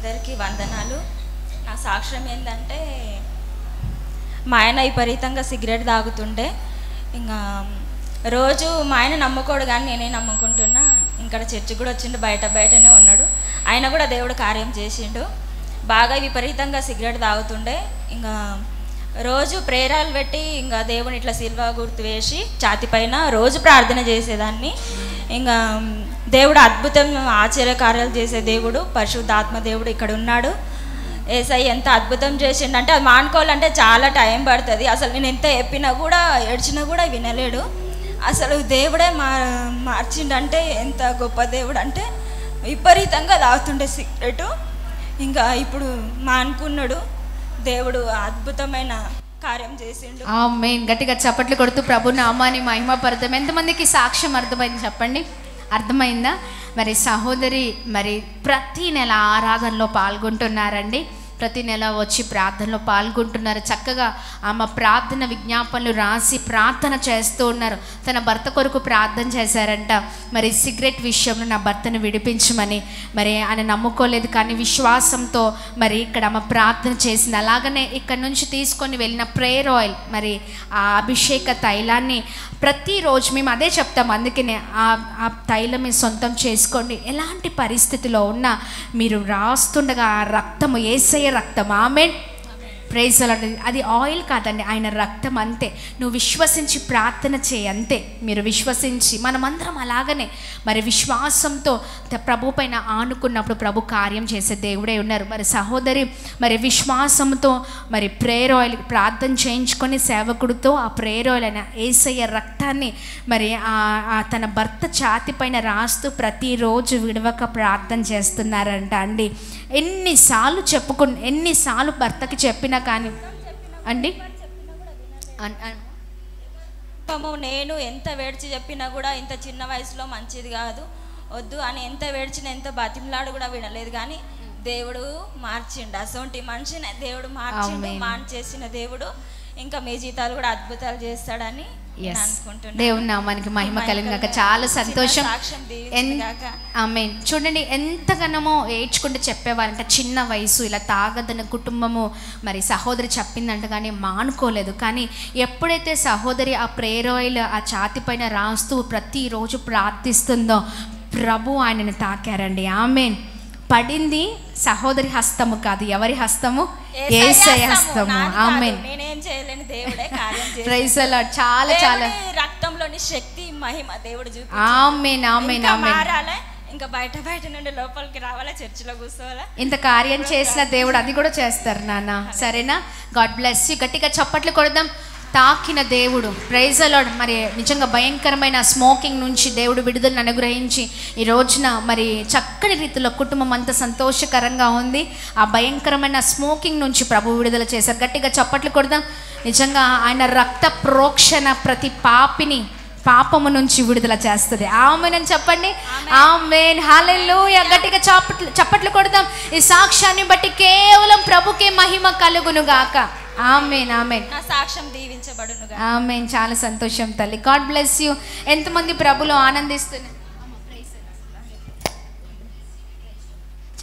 అందరికీ వందనాలు. నా సాక్ష్యం ఏంటంటే, మా ఆయన విపరీతంగా సిగరెట్ తాగుతుండే. ఇంకా రోజు మా ఆయన నమ్ముకోడు కానీ నేనే నమ్ముకుంటున్నా. ఇక్కడ చర్చి కూడా వచ్చిండు, బయటనే ఉన్నాడు. ఆయన కూడా దేవుడు కార్యం చేసిండు. బాగా విపరీతంగా సిగరెట్ తాగుతుండే. ఇంకా రోజు ప్రేరాలు పెట్టి ఇంకా దేవుని ఇట్లా సిల్వ గుర్తు వేసి ఛాతి పైన రోజు ప్రార్థన చేసేదాన్ని. ఇంకా దేవుడు అద్భుతం ఆశ్చర్యకార్యాలు చేసే దేవుడు, పరిశుద్ధాత్మ దేవుడు ఇక్కడ ఉన్నాడు. ఏసై ఎంత అద్భుతం చేసిండంటే అది మానుకోవాలంటే చాలా టైం పడుతుంది. అసలు నేను ఎంత చెప్పినా కూడా ఏడ్చినా కూడా వినలేడు. అసలు దేవుడే మార్చిండంటే ఎంత గొప్ప దేవుడు అంటే, విపరీతంగా తాగుతుండే సిగరెట్. ఇంకా ఇప్పుడు మానుకున్నాడు. దేవుడు అద్భుతమైన కార్యం చేసిండు. ఆమేన్. గట్టిగా చప్పట్లు కొడుతూ ప్రభు నామాన్ని మహిమపరుద్దాం. ఎంతమందికి సాక్ష్యం అర్థమైంది చెప్పండి? అర్థమైందా? మరి సహోదరి మరి ప్రతి నెల ఆరాధనలో పాల్గొంటున్నారండి. ప్రతి నెల వచ్చి ప్రార్థనలో పాల్గొంటున్నారు. చక్కగా ఆమె ప్రార్థన విజ్ఞాపనలు రాసి ప్రార్థన చేస్తూ ఉన్నారు. తన భర్త కొరకు ప్రార్థన చేశారంట. మరి సిగరెట్ విషయంలో నా భర్తను విడిపించమని. మరి ఆయన నమ్ముకోలేదు కానీ విశ్వాసంతో మరి ఇక్కడ ఆమె ప్రార్థన చేసింది. అలాగనే ఇక్కడ నుంచి తీసుకొని వెళ్ళిన ప్రేయర్ ఆయిల్, మరి ఆ అభిషేక తైలాన్ని ప్రతిరోజు మేము అదే చెప్తాం. అందుకనే ఆ తైలం మీ సొంతం చేసుకోండి. ఎలాంటి పరిస్థితిలో ఉన్నా మీరు రాస్తుండగా ఆ రక్తము, యేసయ్య రక్తం. ఆమేన్. Praise lord. అది ఆయిల్ కాదండి, ఆయన రక్తం. అంతే. నువ్వు విశ్వసించి ప్రార్థన చేయి, అంతే. మీరు విశ్వసించి, మనమందరం అలాగనే మరి విశ్వాసంతో ప్రభు పైన ఆనుకున్నప్పుడు ప్రభు కార్యం చేసే దేవుడే ఉన్నారు. మరి సహోదరి మరి విశ్వాసంతో మరి ప్రేయర్ ఆయిల్ ప్రార్థన చేయించుకొని సేవకుడితో ఆ ప్రేయర్ ఆయిల్ అయిన యేసయ్య రక్తాన్ని మరి తన భర్త ఛాతి పైన రాస్తూ ప్రతిరోజు విడవక ప్రార్థన చేస్తున్నారంట అండి. ఎన్నిసార్లు భర్తకి చెప్పినా కానీ అండి, నేను ఎంత వేడ్చి చెప్పినా కూడా ఇంత చిన్న వయసులో మంచిది కాదు, వద్దు అని ఎంత వేడ్చినా ఎంత బతిమలాడు కూడా వినలేదు. కానీ దేవుడు మార్చిండు. అసొంటి మనిషిని దేవుడు మార్చిండు. చేసిన దేవుడు ఇంకా మీ జీతాలు కూడా అద్భుతాలు చేస్తాడని దేవుని నామానికి మహిమ కలిగినాక చాలా సంతోషం. ఆమేన్. చూడండి ఎంతగానో ఏడ్చుకుంటూ చెప్పేవారంట. చిన్న వయసు ఇలా తాగదన్న కుటుంబము మరి సహోదరి చెప్పిందంట కానీ మానుకోలేదు. కానీ ఎప్పుడైతే సహోదరి ఆ ప్రేయర్ ఆయిల్ ఆ ఛాతి పైన రాస్తూ ప్రతిరోజు ప్రార్థిస్తుందో ప్రభు ఆయనను తాకారండి. ఆమేన్. పడింది సహోదరి హస్తము కాదు, ఎవరి హస్తము? యేసయ్య హస్తము. ఆమేన్. నేనేం చేయలేని దేవుడే కార్యం చేస్తాడు. Praise the Lord. చాలా చాలా రక్తంలోని శక్తి మహిమ దేవుడు చూపించాడు. ఆమేన్ ఆమేన్ ఆమేన్. మారాలే, ఇంకా బయట నుండి లోపలికి రావాలా, చర్చిలో కూర్చోవాలా. ఇంత కార్యం చేసిన దేవుడు అది కూడా చేస్తారు నాన్న. సరేనా? God bless you. గట్టిగా చప్పట్లు కొడదాం. తాకిన దేవుడు. Praise the Lord. మరి నిజంగా భయంకరమైన స్మోకింగ్ నుంచి దేవుడు విడుదలను అనుగ్రహించి ఈ రోజున మరి చక్కని రీతిలో కుటుంబం అంతా సంతోషకరంగా ఉంది. ఆ భయంకరమైన స్మోకింగ్ నుంచి ప్రభు విడుదల చేశారు. గట్టిగా చప్పట్లు కొడదాం. నిజంగా ఆయన రక్త ప్రోక్షణ ప్రతి పాపము నుంచి విడుదల చేస్తుంది. ఆమేన్ అని చెప్పండి. ఆమేన్. హల్లెలూయా. గట్టిగా చప్పట్లు కొడదాం. ఈ సాక్ష్యాన్ని బట్టి కేవలం ప్రభుకే మహిమ కలుగును గాక. ఆమేన్ ఆమేన్. నా సాక్ష్యం దీవించబడును గాక. ఆమేన్. చాలా సంతోషం తల్లి. God bless you. ఎంతమంది ప్రభులో ఆనందిస్తున్నారు?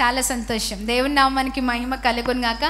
చాలా సంతోషం. దేవుని నామానికి మహిమ కలుగును గాక.